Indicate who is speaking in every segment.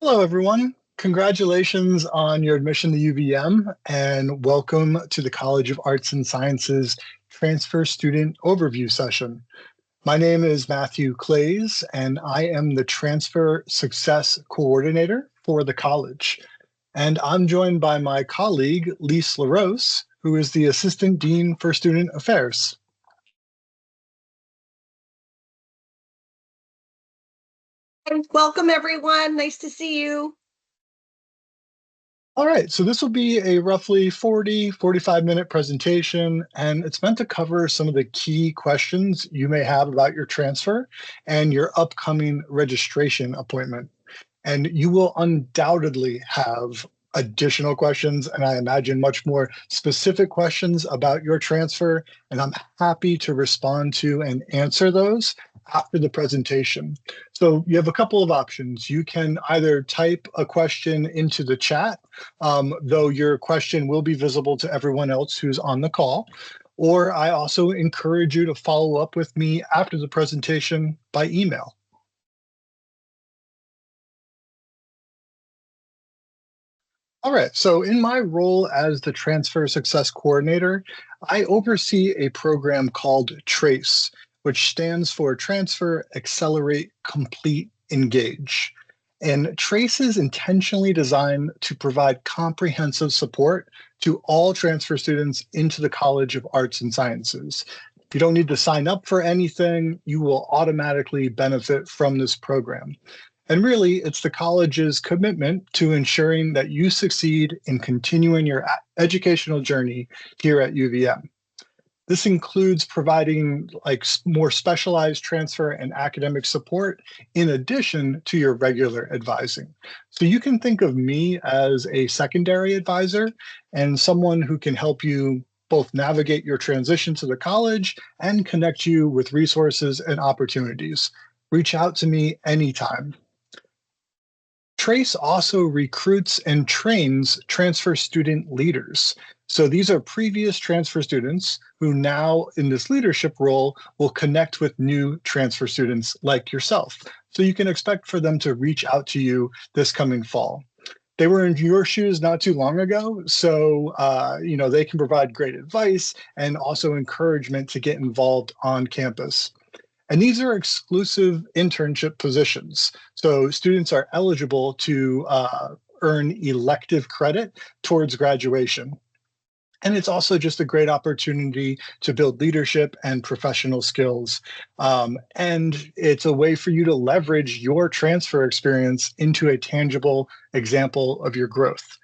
Speaker 1: Hello, everyone. Congratulations on your admission to UVM and welcome to the College of Arts and Sciences Transfer Student Overview session. My name is Matthew Clays, and I am the Transfer Success Coordinator for the college. And I'm joined by my colleague, Lise LaRose, who is the Assistant Dean for Student Affairs.
Speaker 2: Welcome, everyone. Nice to see you.
Speaker 1: All right, so this will be a roughly 45-minute presentation, and it's meant to cover some of the key questions you may have about your transfer and your upcoming registration appointment. And you will undoubtedly have additional questions, and I imagine much more specific questions about your transfer, and I'm happy to respond to and answer those after the presentation. So you have a couple of options. You can either type a question into the chat, though your question will be visible to everyone else who's on the call, or I also encourage you to follow up with me after the presentation by email. All right, so in my role as the Transfer Success Coordinator, I oversee a program called TRACE, which stands for Transfer, Accelerate, Complete, Engage. And TRACE is intentionally designed to provide comprehensive support to all transfer students into the College of Arts and Sciences. You don't need to sign up for anything, you will automatically benefit from this program. And really, it's the college's commitment to ensuring that you succeed in continuing your educational journey here at UVM. This includes providing more specialized transfer and academic support in addition to your regular advising. So you can think of me as a secondary advisor and someone who can help you both navigate your transition to the college and connect you with resources and opportunities. Reach out to me anytime. Trace also recruits and trains transfer student leaders. So these are previous transfer students who now in this leadership role will connect with new transfer students like yourself. So you can expect for them to reach out to you this coming fall. They were in your shoes not too long ago, so they can provide great advice and also encouragement to get involved on campus. And these are exclusive internship positions. So students are eligible to earn elective credit towards graduation. And it's also just a great opportunity to build leadership and professional skills. And it's a way for you to leverage your transfer experience into a tangible example of your growth.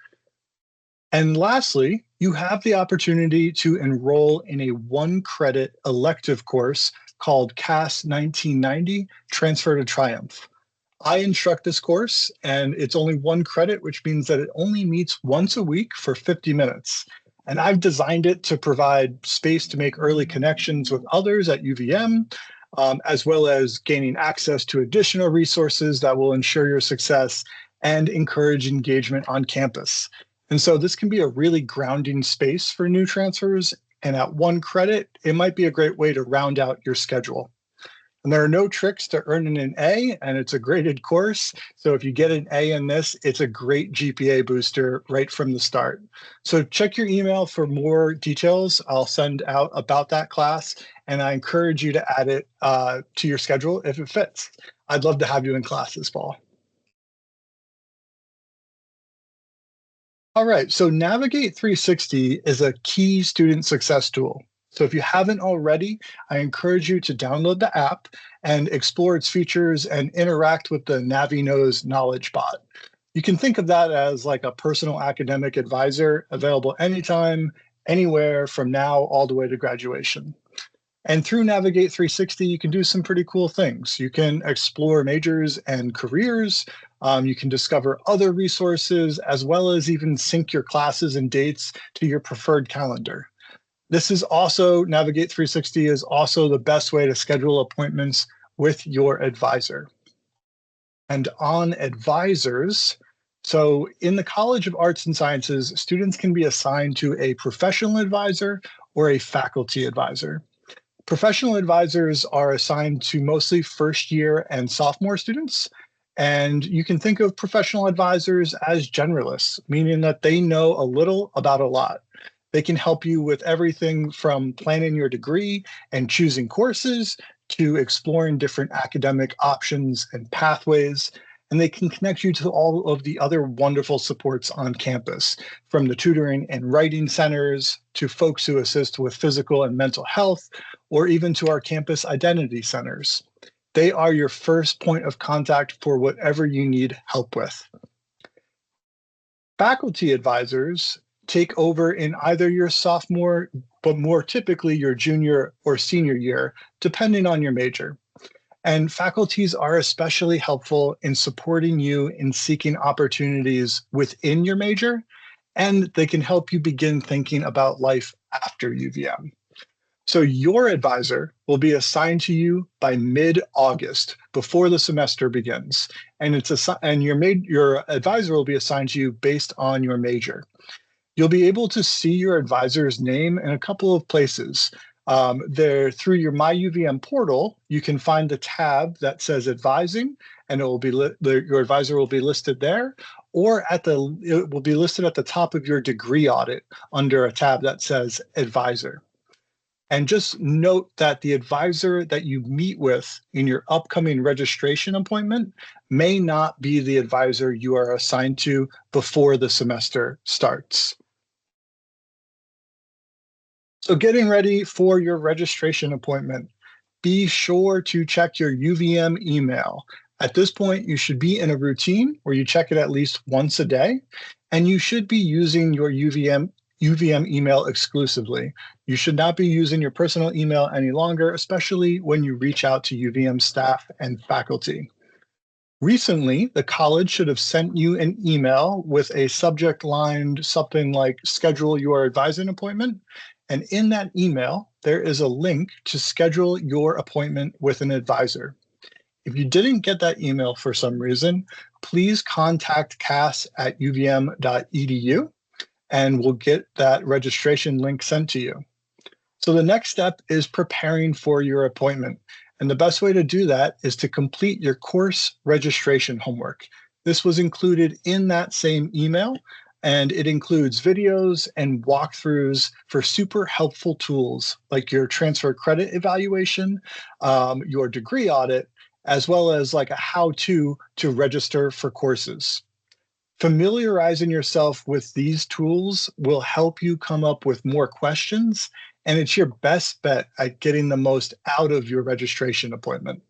Speaker 1: And lastly, you have the opportunity to enroll in a one-credit elective course called CAS 1990 Transfer to Triumph. I instruct this course, and it's only one credit, which means that it only meets once a week for 50 minutes. And I've designed it to provide space to make early connections with others at UVM, as well as gaining access to additional resources that will ensure your success and encourage engagement on campus. And so this can be a really grounding space for new transfers. And at one credit, it might be a great way to round out your schedule. And there are no tricks to earning an A, and it's a graded course. So if you get an A in this, it's a great GPA booster right from the start. So check your email for more details. I'll send out about that class, and I encourage you to add it to your schedule if it fits. I'd love to have you in class this fall. All right, so Navigate 360 is a key student success tool. So if you haven't already, I encourage you to download the app and explore its features and interact with the NaviKnows Knowledge Bot. You can think of that as like a personal academic advisor available anytime, anywhere from now all the way to graduation. And through Navigate 360, you can do some pretty cool things. You can explore majors and careers. You can discover other resources, as well as even sync your classes and dates to your preferred calendar. This is also, Navigate 360 is also the best way to schedule appointments with your advisor. And on advisors, so in the College of Arts and Sciences, students can be assigned to a professional advisor or a faculty advisor. Professional advisors are assigned to mostly first year and sophomore students, And you can think of professional advisors as generalists, meaning that they know a little about a lot. They can help you with everything from planning your degree and choosing courses to exploring different academic options and pathways. And they can connect you to all of the other wonderful supports on campus, from the tutoring and writing centers to folks who assist with physical and mental health, or even to our campus identity centers. They are your first point of contact for whatever you need help with. Faculty advisors take over in either your sophomore, but more typically your junior or senior year, depending on your major. And faculties are especially helpful in supporting you in seeking opportunities within your major, and they can help you begin thinking about life after UVM. So your advisor will be assigned to you by mid-August, before the semester begins, and your advisor will be assigned to you based on your major. You'll be able to see your advisor's name in a couple of places. There, through your MyUVM portal, you can find the tab that says Advising, and it will be your advisor will be listed there, or it will be listed at the top of your degree audit under a tab that says Advisor. And just note that the advisor that you meet with in your upcoming registration appointment may not be the advisor you are assigned to before the semester starts. So getting ready for your registration appointment, be sure to check your UVM email. At this point, you should be in a routine where you check it at least once a day, and you should be using your UVM email exclusively. You should not be using your personal email any longer, especially when you reach out to UVM staff and faculty. Recently, the college should have sent you an email with a subject line, something like schedule your advising appointment. And in that email, there is a link to schedule your appointment with an advisor. If you didn't get that email for some reason, please contact cass@uvm.edu and we'll get that registration link sent to you. So the next step is preparing for your appointment. And the best way to do that is to complete your course registration homework. This was included in that same email, and it includes videos and walkthroughs for super helpful tools like your transfer credit evaluation, your degree audit, as well as like a how-to to register for courses. Familiarizing yourself with these tools will help you come up with more questions, and it's your best bet at getting the most out of your registration appointment.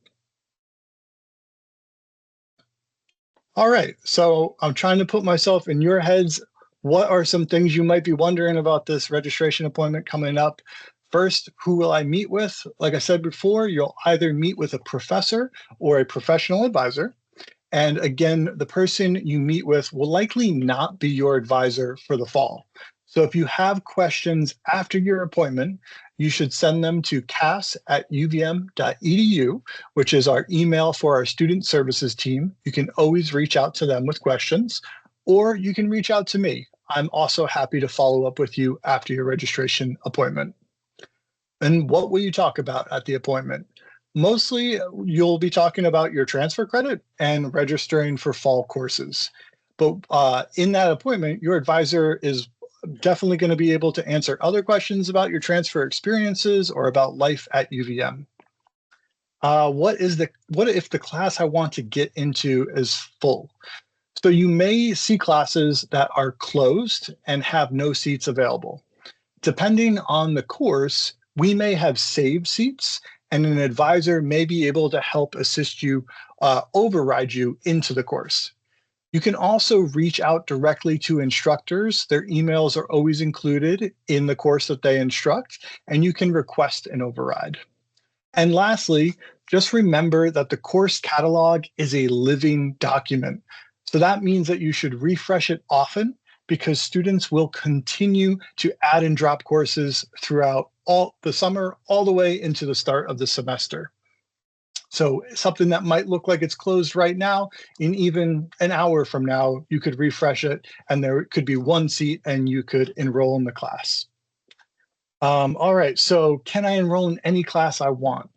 Speaker 1: All right, so I'm trying to put myself in your heads. What are some things you might be wondering about this registration appointment coming up? First, who will I meet with? Like I said before, you'll either meet with a professor or a professional advisor. And again, the person you meet with will likely not be your advisor for the fall. So if you have questions after your appointment, you should send them to cass@uvm.edu, which is our email for our student services team. You can always reach out to them with questions, or you can reach out to me. I'm also happy to follow up with you after your registration appointment. And what will you talk about at the appointment? Mostly, you'll be talking about your transfer credit and registering for fall courses. But in that appointment, your advisor is definitely going to be able to answer other questions about your transfer experiences or about life at UVM. What if the class I want to get into is full? So you may see classes that are closed and have no seats available. Depending on the course, we may have saved seats, and an advisor may be able to help assist you, override you into the course. You can also reach out directly to instructors. Their emails are always included in the course that they instruct, and you can request an override. And lastly, just remember that the course catalog is a living document. So that means that you should refresh it often, because students will continue to add and drop courses throughout all the summer, all the way into the start of the semester. So something that might look like it's closed right now, in even an hour from now, you could refresh it and there could be one seat and you could enroll in the class. All right, so can I enroll in any class I want?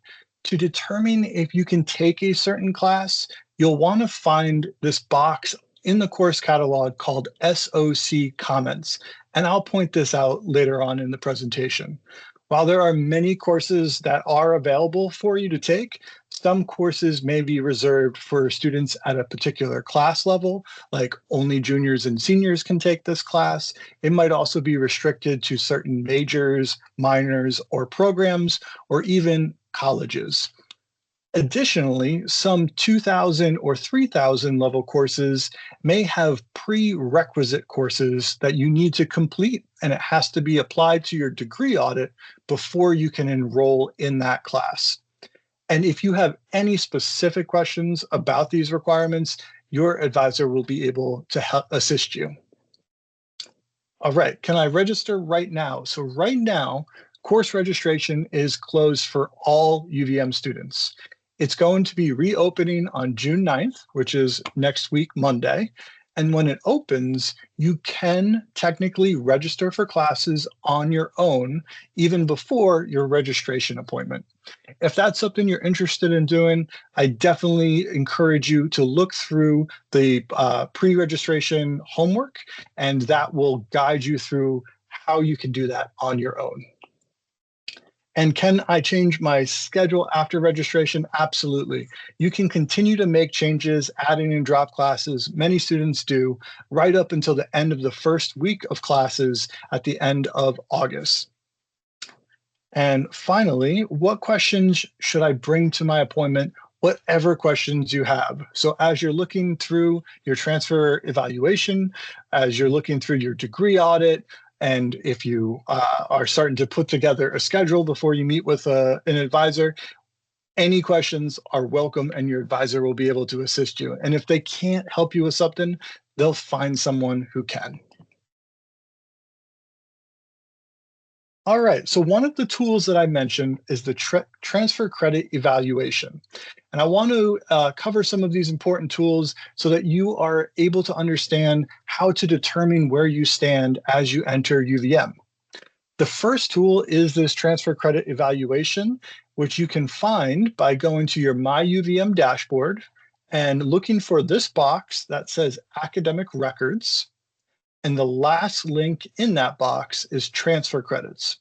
Speaker 1: To determine if you can take a certain class, you'll want to find this box in the course catalog called SOC comments. And I'll point this out later on in the presentation. While there are many courses that are available for you to take, some courses may be reserved for students at a particular class level, like only juniors and seniors can take this class. It might also be restricted to certain majors, minors, or programs, or even colleges. Additionally, some 2000 or 3000 level courses may have prerequisite courses that you need to complete, and it has to be applied to your degree audit before you can enroll in that class. And if you have any specific questions about these requirements, your advisor will be able to help assist you. All right, can I register right now? So right now, course registration is closed for all UVM students. It's going to be reopening on June 9th, which is next week, Monday. And when it opens, you can technically register for classes on your own, even before your registration appointment. If that's something you're interested in doing, I definitely encourage you to look through the pre-registration homework, and that will guide you through how you can do that on your own. And can I change my schedule after registration? Absolutely. You can continue to make changes, adding and drop classes. Many students do, right up until the end of the first week of classes at the end of August. And finally, what questions should I bring to my appointment? Whatever questions you have. So as you're looking through your transfer evaluation, as you're looking through your degree audit, and if you are starting to put together a schedule before you meet with an advisor, any questions are welcome and your advisor will be able to assist you. And if they can't help you with something, they'll find someone who can. All right, so one of the tools that I mentioned is the transfer credit evaluation. And I want to cover some of these important tools so that you are able to understand how to determine where you stand as you enter UVM. The first tool is this transfer credit evaluation, which you can find by going to your My UVM dashboard and looking for this box that says academic records. And the last link in that box is transfer credits.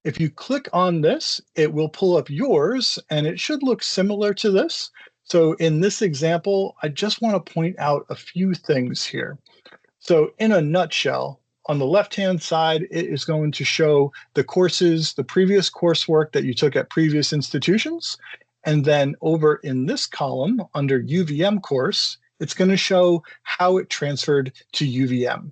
Speaker 1: If you click on this, it will pull up yours and it should look similar to this. So in this example, I just want to point out a few things here. So in a nutshell, on the left-hand side, it is going to show the courses, the previous coursework that you took at previous institutions. And then over in this column under UVM course, it's going to show how it transferred to UVM.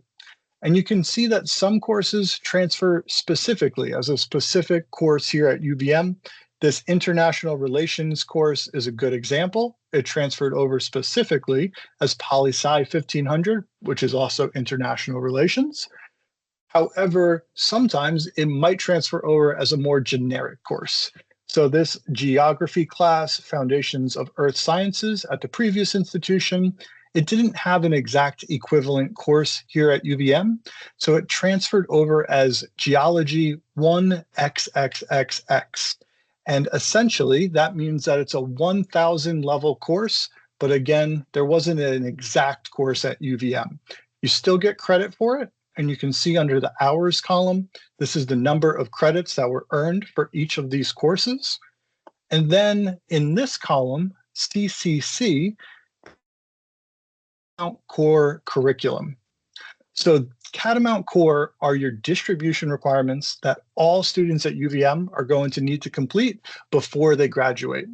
Speaker 1: And you can see that some courses transfer specifically as a specific course here at UVM. This international relations course is a good example. It transferred over specifically as Poli-Sci 1500, which is also international relations. However, sometimes it might transfer over as a more generic course. So this geography class, Foundations of Earth Sciences at the previous institution, it didn't have an exact equivalent course here at UVM, so it transferred over as Geology 1XXXX. And essentially, that means that it's a 1,000 level course, but again, there wasn't an exact course at UVM. You still get credit for it, and you can see under the hours column, this is the number of credits that were earned for each of these courses. And then in this column, CCC, core curriculum. So Catamount Core are your distribution requirements that all students at UVM are going to need to complete before they graduate.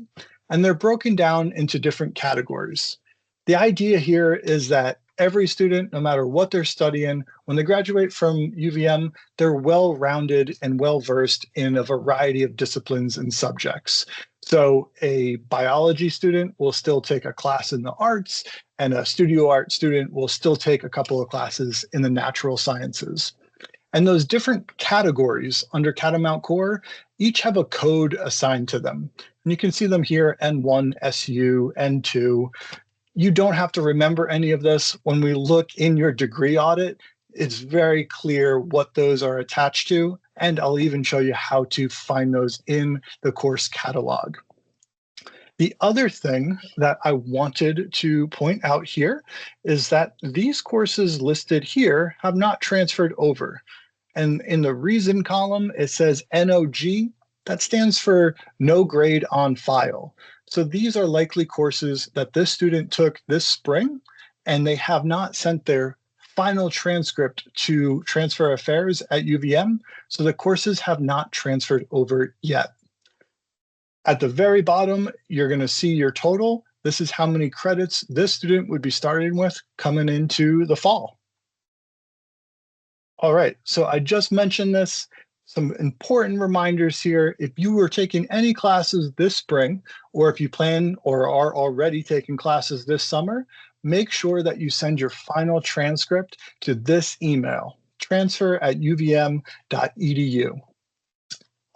Speaker 1: And they're broken down into different categories. The idea here is that every student, no matter what they're studying, when they graduate from UVM, they're well-rounded and well-versed in a variety of disciplines and subjects. So a biology student will still take a class in the arts, and a studio art student will still take a couple of classes in the natural sciences. And those different categories under Catamount Core each have a code assigned to them. And you can see them here, N1, SU, N2. You don't have to remember any of this. When we look in your degree audit, it's very clear what those are attached to, and I'll even show you how to find those in the course catalog. The other thing that I wanted to point out here is that these courses listed here have not transferred over. And in the reason column, it says NOG. That stands for no grade on file. So these are likely courses that this student took this spring, and they have not sent their final transcript to Transfer Affairs at UVM. So the courses have not transferred over yet. At the very bottom, you're going to see your total. This is how many credits this student would be starting with coming into the fall. All right, so I just mentioned this. Some important reminders here. If you were taking any classes this spring, or if you plan or are already taking classes this summer, make sure that you send your final transcript to this email, transfer@uvm.edu.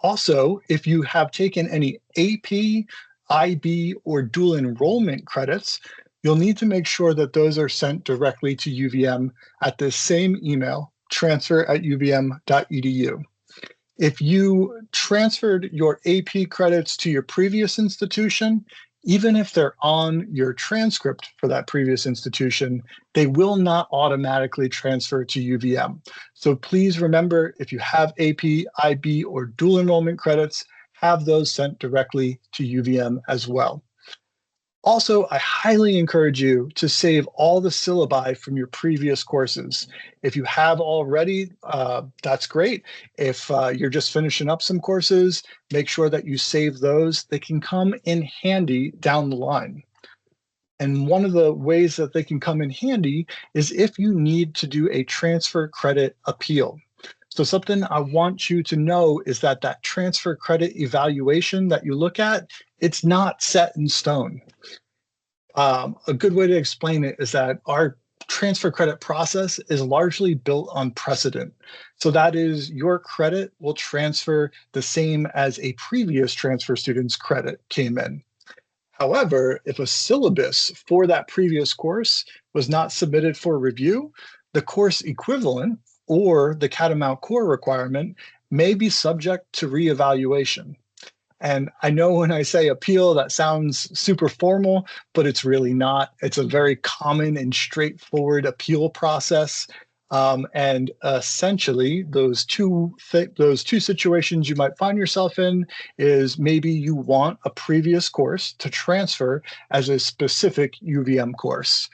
Speaker 1: Also, if you have taken any AP, IB, or dual enrollment credits, you'll need to make sure that those are sent directly to UVM at this same email, transfer@uvm.edu. If you transferred your AP credits to your previous institution, even if they're on your transcript for that previous institution, they will not automatically transfer to UVM. So please remember, if you have AP, IB, or dual enrollment credits, have those sent directly to UVM as well. Also, I highly encourage you to save all the syllabi from your previous courses. If you have already, that's great. If you're just finishing up some courses, make sure that you save those. They can come in handy down the line. And one of the ways that they can come in handy is if you need to do a transfer credit appeal. So something I want you to know is that that transfer credit evaluation that you look at, it's not set in stone. A good way to explain it is that our transfer credit process is largely built on precedent. So that is, your credit will transfer the same as a previous transfer student's credit came in. However, if a syllabus for that previous course was not submitted for review, the course equivalent or the Catamount core requirement may be subject to reevaluation. And I know when I say appeal, that sounds super formal, but it's really not. It's a very common and straightforward appeal process. And essentially, those two situations you might find yourself in is maybe you want a previous course to transfer as a specific UVM course.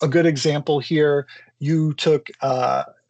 Speaker 1: A good example here, you took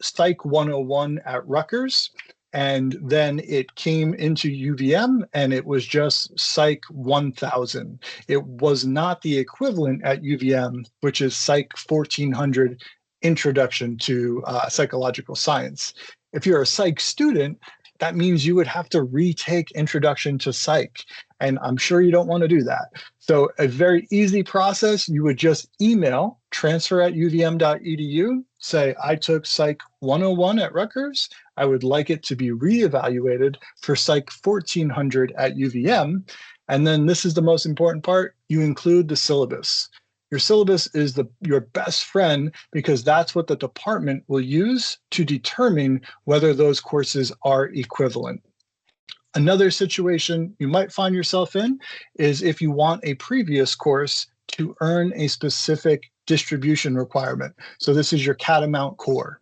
Speaker 1: Psych 101 at Rutgers, and then it came into UVM and it was just Psych 1000. It was not the equivalent at UVM, which is Psych 1400, Introduction to Psychological Science. If you're a psych student, that means you would have to retake Introduction to Psych, and I'm sure you don't want to do that. So a very easy process, you would just email transfer@uvm.edu, say, I took Psych 101 at Rutgers. I would like it to be reevaluated for Psych 1400 at UVM. And then this is the most important part, you include the syllabus. Your syllabus is your best friend because that's what the department will use to determine whether those courses are equivalent. Another situation you might find yourself in is if you want a previous course to earn a specific distribution requirement. So this is your Catamount core.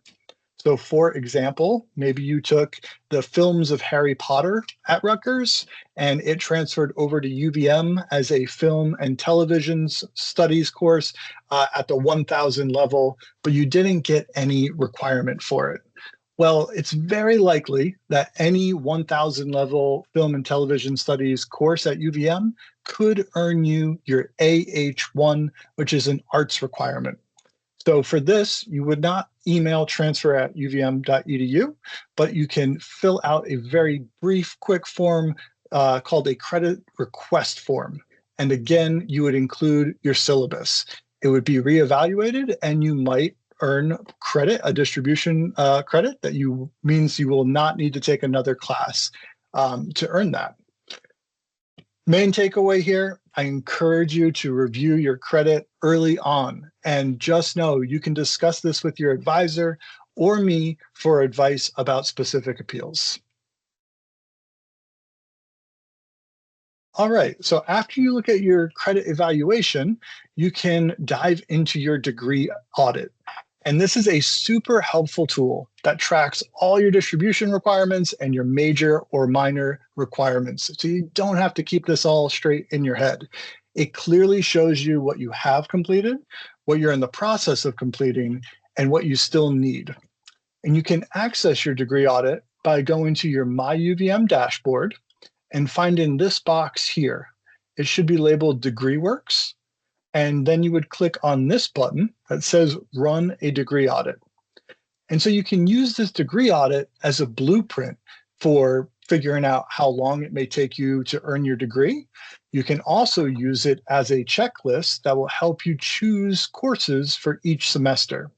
Speaker 1: So for example, maybe you took the films of Harry Potter at Rutgers and it transferred over to UVM as a film and television studies course at the 1000 level, but you didn't get any requirement for it. Well, it's very likely that any 1000 level film and television studies course at UVM could earn you your AH1, which is an arts requirement. So for this, you would not email transfer@uvm.edu, but you can fill out a very brief, quick form called a credit request form. And again, you would include your syllabus. It would be reevaluated and you might earn credit, a distribution credit that means you will not need to take another class to earn that. Main takeaway here, I encourage you to review your credit early on and just know you can discuss this with your advisor or me for advice about specific appeals. All right. So after you look at your credit evaluation, you can dive into your degree audit. And this is a super helpful tool that tracks all your distribution requirements and your major or minor requirements. So you don't have to keep this all straight in your head. It clearly shows you what you have completed, what you're in the process of completing, and what you still need. And you can access your degree audit by going to your My UVM dashboard and finding this box here. It should be labeled Degree Works, and then you would click on this button that says Run a Degree Audit. And so you can use this degree audit as a blueprint for figuring out how long it may take you to earn your degree. You can also use it as a checklist that will help you choose courses for each semester.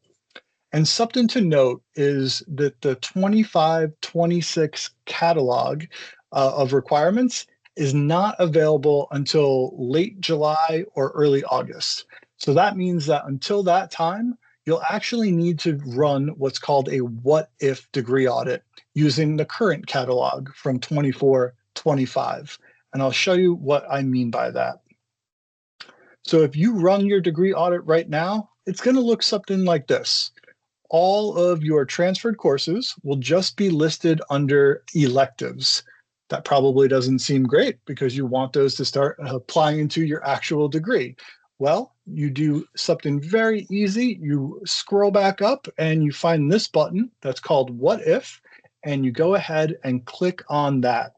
Speaker 1: And something to note is that the 25-26 catalog of requirements is not available until late July or early August. So that means that until that time, you'll actually need to run what's called a what if degree audit using the current catalog from 24-25. And I'll show you what I mean by that. So if you run your degree audit right now, it's going to look something like this. All of your transferred courses will just be listed under electives. That probably doesn't seem great because you want those to start applying to your actual degree. Well, you do something very easy. You scroll back up and you find this button that's called What If, and you go ahead and click on that.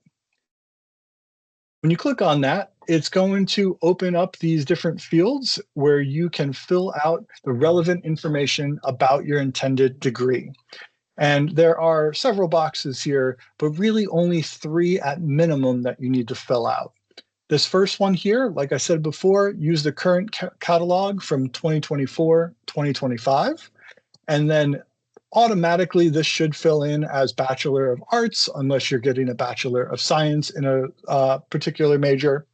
Speaker 1: When you click on that, it's going to open up these different fields where you can fill out the relevant information about your intended degree. And there are several boxes here, but really only 3 at minimum that you need to fill out. This first one here, like I said before, use the current catalog from 2024-2025. And then automatically this should fill in as Bachelor of Arts, unless you're getting a Bachelor of Science in a particular major.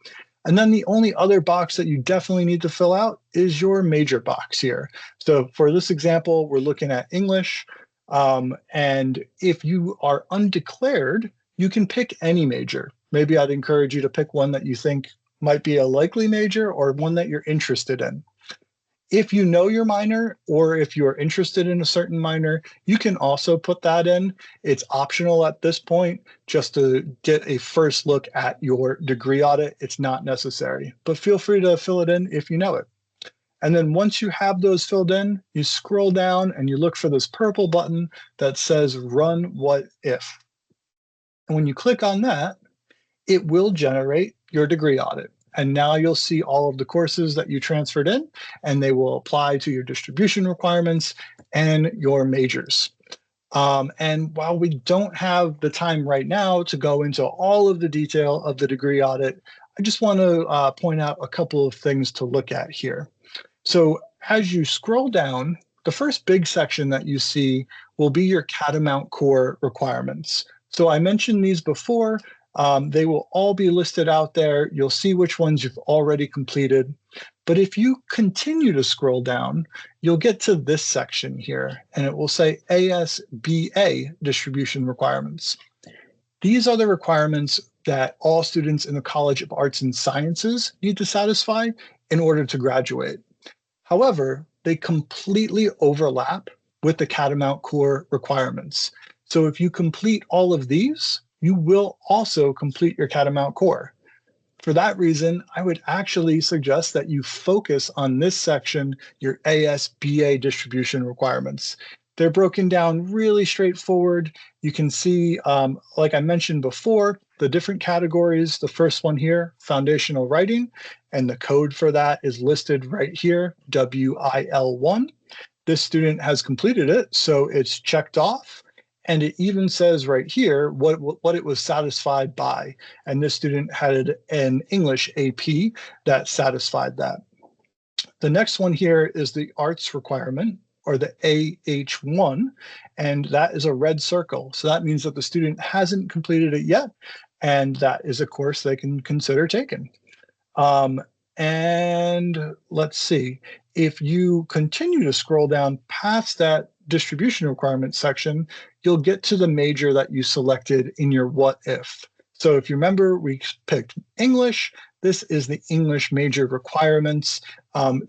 Speaker 1: And then the only other box that you definitely need to fill out is your major box here. So for this example, we're looking at English. And if you are undeclared, you can pick any major. Maybe I'd encourage you to pick one that you think might be a likely major or one that you're interested in. If you know your minor or if you're interested in a certain minor, you can also put that in. It's optional at this point just to get a first look at your degree audit. It's not necessary, but feel free to fill it in if you know it. And then once you have those filled in, you scroll down and you look for this purple button that says Run What If. And when you click on that, it will generate your degree audit. And now you'll see all of the courses that you transferred in, and they will apply to your distribution requirements and your majors. And while we don't have the time right now to go into all of the detail of the degree audit, I just want to point out a couple of things to look at here. So as you scroll down, the first big section that you see will be your Catamount core requirements. So I mentioned these before. They will all be listed out there. You'll see which ones you've already completed. But if you continue to scroll down, you'll get to this section here, and it will say ASBA distribution requirements. These are the requirements that all students in the College of Arts and Sciences need to satisfy in order to graduate. However, they completely overlap with the Catamount core requirements. So if you complete all of these, you will also complete your Catamount core. For that reason, I would actually suggest that you focus on this section, your ASBA distribution requirements. They're broken down really straightforward. You can see, like I mentioned before, the different categories. The first one here, foundational writing, and the code for that is listed right here, WIL1. This student has completed it, so it's checked off. And it even says right here what it was satisfied by. And this student had an English AP that satisfied that. The next one here is the arts requirement, or the AH1, and that is a red circle. So that means that the student hasn't completed it yet, and that is a course they can consider taking. And let's see, if you continue to scroll down past that distribution requirements section, you'll get to the major that you selected in your what if. So if you remember, we picked English. This is the English major requirements.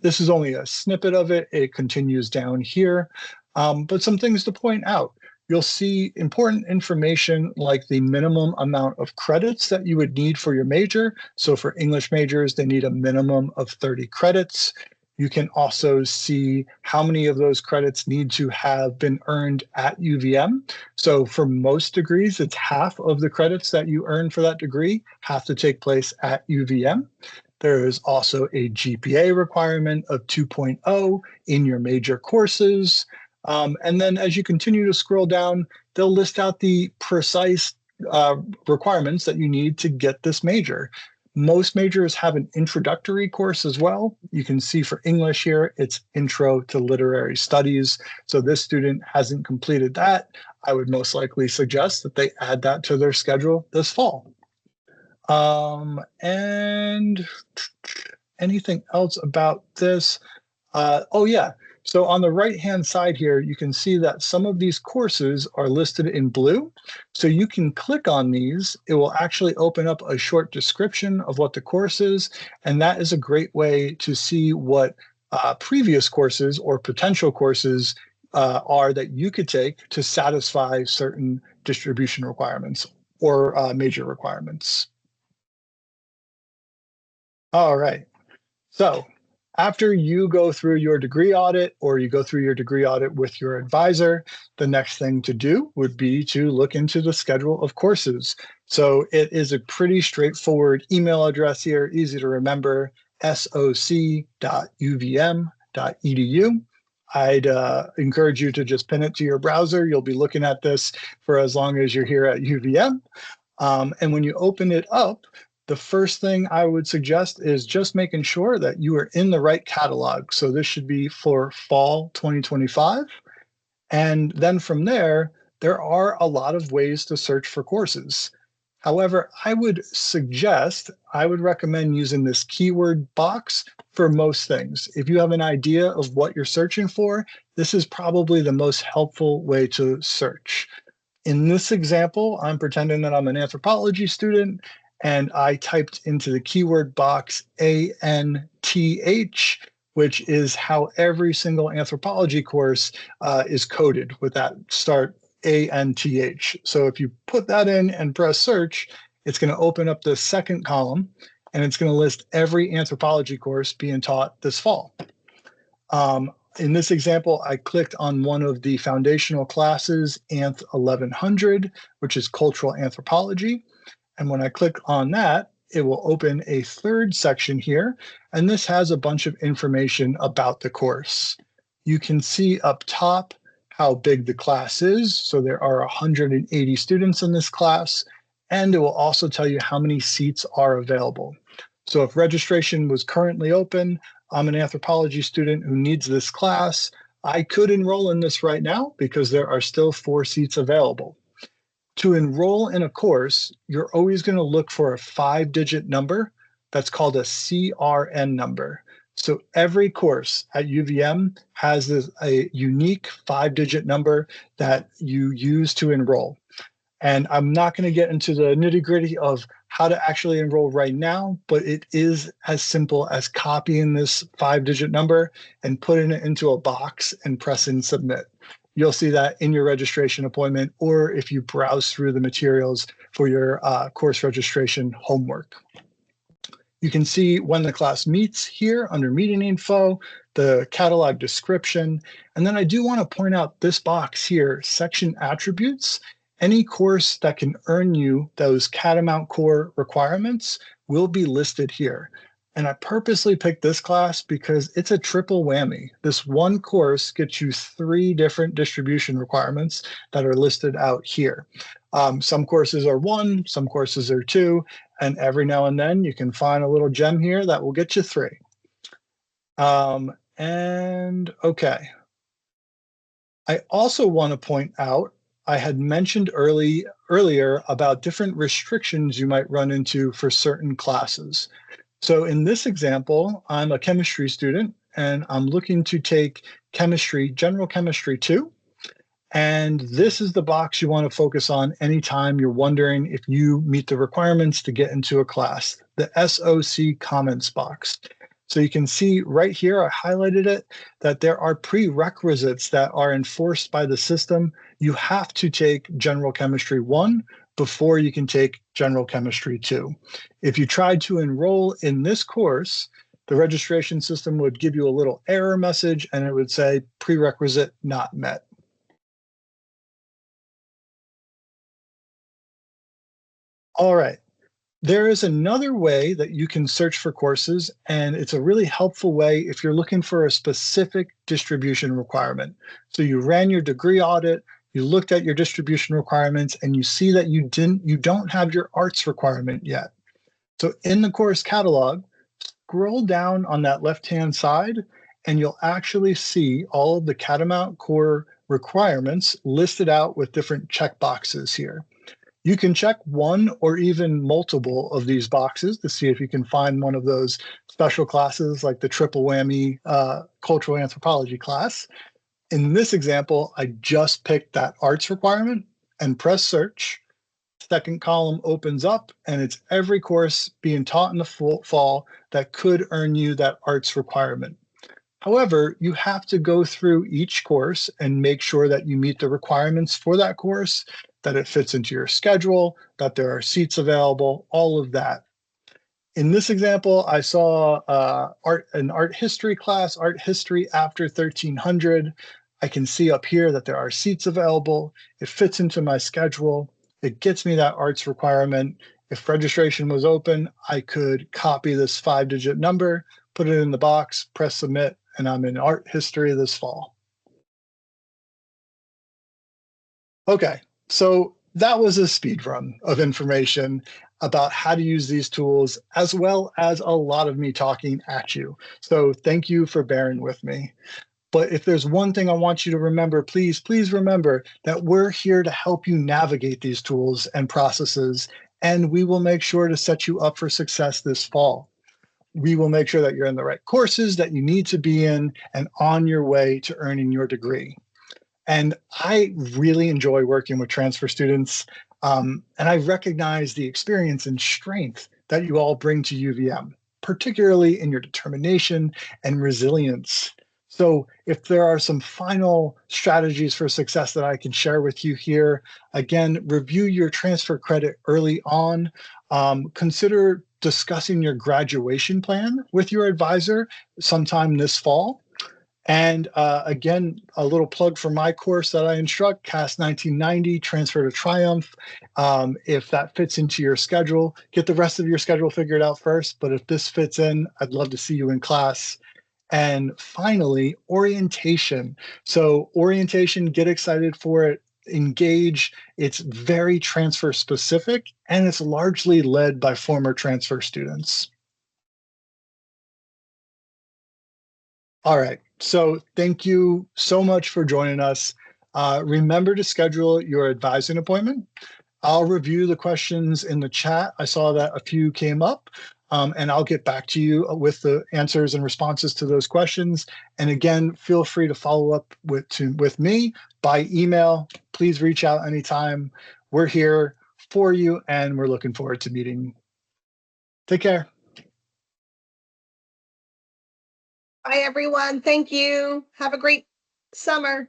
Speaker 1: This is only a snippet of it. It continues down here. But some things to point out. You'll see important information like the minimum amount of credits that you would need for your major. So for English majors, they need a minimum of 30 credits. You can also see how many of those credits need to have been earned at UVM. So for most degrees, it's half of the credits that you earn for that degree have to take place at UVM. There is also a GPA requirement of 2.0 in your major courses. And then as you continue to scroll down, they'll list out the precise requirements that you need to get this major. Most majors have an introductory course as well. You can see for English here, it's Intro to Literary Studies. So this student hasn't completed that. I would most likely suggest that they add that to their schedule this fall. And anything else about this? Oh yeah, so on the right-hand side here, you can see that some of these courses are listed in blue. So you can click on these. It will actually open up a short description of what the course is, and that is a great way to see what previous courses or potential courses are that you could take to satisfy certain distribution requirements or major requirements. All right. So after you go through your degree audit or you go through your degree audit with your advisor, the next thing to do would be to look into the schedule of courses. So it is a pretty straightforward email address here, easy to remember, soc.uvm.edu. I'd encourage you to just pin it to your browser. You'll be looking at this for as long as you're here at UVM. And when you open it up, the first thing I would suggest is just making sure that you are in the right catalog. So this should be for fall 2025. And then from there are a lot of ways to search for courses. However, I would recommend using this keyword box for most things. If you have an idea of what you're searching for, this is probably the most helpful way to search. In this example, I'm pretending that I'm an anthropology student, and I typed into the keyword box ANTH, which is how every single anthropology course is coded with that start ANTH. So if you put that in and press search, it's going to open up the second column, and it's going to list every anthropology course being taught this fall. In this example, I clicked on one of the foundational classes, Anth 1100, which is cultural anthropology. And when I click on that, it will open a third section here. And this has a bunch of information about the course. You can see up top how big the class is. So there are 180 students in this class. And it will also tell you how many seats are available. So if registration was currently open, I'm an anthropology student who needs this class. I could enroll in this right now because there are still 4 seats available. To enroll in a course, you're always going to look for a 5-digit number that's called a CRN number. So every course at UVM has a unique 5-digit number that you use to enroll. And I'm not going to get into the nitty-gritty of how to actually enroll right now, but it is as simple as copying this 5-digit number and putting it into a box and pressing submit. You'll see that in your registration appointment, or if you browse through the materials for your course registration homework. You can see when the class meets here under meeting info, the catalog description. And then I do want to point out this box here, section attributes. Any course that can earn you those Catamount Core requirements will be listed here. And I purposely picked this class because it's a triple whammy. This one course gets you 3 different distribution requirements that are listed out here. Some courses are 1, some courses are 2, and every now and then you can find a little gem here that will get you 3. And okay. I also want to point out, I had mentioned earlier about different restrictions you might run into for certain classes. So in this example, I'm a chemistry student and I'm looking to take chemistry, general chemistry 2. And this is the box you want to focus on anytime you're wondering if you meet the requirements to get into a class, the SOC comments box. So you can see right here, I highlighted it, that there are prerequisites that are enforced by the system. You have to take General Chemistry 1 before you can take General Chemistry 2. If you tried to enroll in this course, the registration system would give you a little error message and it would say prerequisite not met. All right. There is another way that you can search for courses, and it's a really helpful way if you're looking for a specific distribution requirement. So you ran your degree audit, you looked at your distribution requirements, and you see that you don't have your arts requirement yet. So in the course catalog, scroll down on that left-hand side, and you'll actually see all of the Catamount core requirements listed out with different checkboxes here. You can check one or even multiple of these boxes to see if you can find one of those special classes like the triple whammy cultural anthropology class. In this example, I just picked that arts requirement and press search. Second column opens up and it's every course being taught in the fall that could earn you that arts requirement. However, you have to go through each course and make sure that you meet the requirements for that course, that it fits into your schedule, that there are seats available, all of that. In this example, I saw an art history class, art history after 1300. I can see up here that there are seats available. It fits into my schedule. It gets me that arts requirement. If registration was open, I could copy this 5-digit number, put it in the box, press submit, and I'm in art history this fall. Okay, so that was a speed run of information about how to use these tools, as well as a lot of me talking at you. So thank you for bearing with me. But if there's one thing I want you to remember, please remember that we're here to help you navigate these tools and processes, and we will make sure to set you up for success this fall. We will make sure that you're in the right courses that you need to be in and on your way to earning your degree. And I really enjoy working with transfer students. And I recognize the experience and strength that you all bring to UVM, particularly in your determination and resilience. So, if there are some final strategies for success that I can share with you here, again, review your transfer credit early on. Consider discussing your graduation plan with your advisor sometime this fall. And again, a little plug for my course that I instruct, CAS 1990, Transfer to Triumph. If that fits into your schedule, get the rest of your schedule figured out first. But if this fits in, I'd love to see you in class. And finally, orientation. So orientation, get excited for it, engage. It's very transfer specific, and it's largely led by former transfer students. All right. So thank you so much for joining us. Remember to schedule your advising appointment. I'll review the questions in the chat. I saw that a few came up, and I'll get back to you with the answers and responses to those questions. And again, feel free to follow up with me by email. Please reach out anytime. We're here for you, and we're looking forward to meeting. Take care.
Speaker 2: Bye, everyone. Thank you. Have a great summer.